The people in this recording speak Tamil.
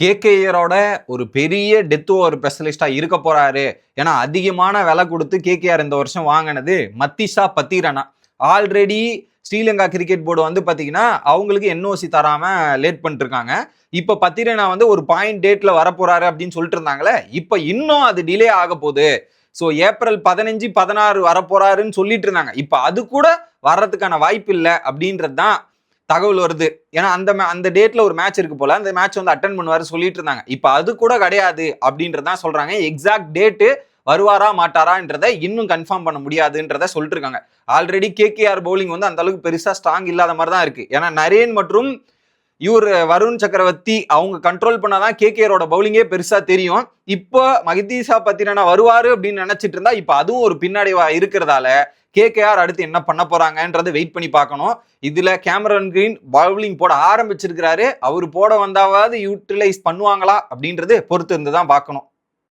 கேகேஆரோட ஒரு பெரிய டெத் ஓவர் ஸ்பெஷலிஸ்டா இருக்க போறாரு. ஏன்னா அதிகமான விலை கொடுத்து கேகேஆர் இந்த வருஷம் வாங்கினது Matheesha Pathirana. Already Sri Lanka cricket board வந்து பாத்தீங்கன்னா அவங்களுக்கு என்ஓசி தராம லேட் பண்ணிட்டு இருக்காங்க. இப்ப பத்திரனா வந்து ஒரு பாயிண்ட் டேட்ல வரப்போறாரு அப்படின்னு சொல்லிட்டு இருந்தாங்களே, இப்ப இன்னும் அது டிலே ஆக போகுது. ஸோ ஏப்ரல் 15, 16 வரப்போறாருன்னு சொல்லிட்டு இருந்தாங்க. இப்ப அது கூட வர்றதுக்கான வாய்ப்பு இல்லை அப்படின்றது தான் தகவல் வருது. ஏன்னா அந்த டேட்ல ஒரு மேட்ச் இருக்கு போல, அந்த மேட்ச் வந்து அட்டன் பண்ணுவாரு சொல்லிட்டு இருந்தாங்க. இப்ப அது கூட கிடையாது அப்படின்றதான் சொல்றாங்க. எக்ஸாக்ட் டேட்டு வருவாரா மாட்டாரான்றத இன்னும் கன்ஃபார்ம் பண்ண முடியாதுன்றத சொல்லிட்டு இருக்காங்க. ஆல்ரெடி கேகேஆர் பவுலிங் வந்து அந்த அளவுக்கு பெருசா ஸ்ட்ராங் இல்லாத மாதிரி தான் இருக்கு. ஏன்னா நரேன் மற்றும் வருண் சக்கரவர்த்தி அவங்க கண்ட்ரோல் பண்ணாதான் கேகேஆரோட பவுலிங்கே பெருசா தெரியும். இப்போ மஹிதீஷா பத்திரனா வருவாரு அப்படின்னு நினைச்சிட்டு இருந்தா இப்ப அதுவும் ஒரு பின்னடைவா இருக்கிறதால கேகேஆர் அடுத்து என்ன பண்ண போறாங்கன்றதை வெயிட் பண்ணி பார்க்கணும். இதுல கேமரன் கிரீன் பவுலிங் போட ஆரம்பிச்சிருக்கிறாரு. அவர் போட வந்தாவது யூட்டிலைஸ் பண்ணுவாங்களா அப்படின்றது பொறுத்து இருந்துதான் பார்க்கணும்.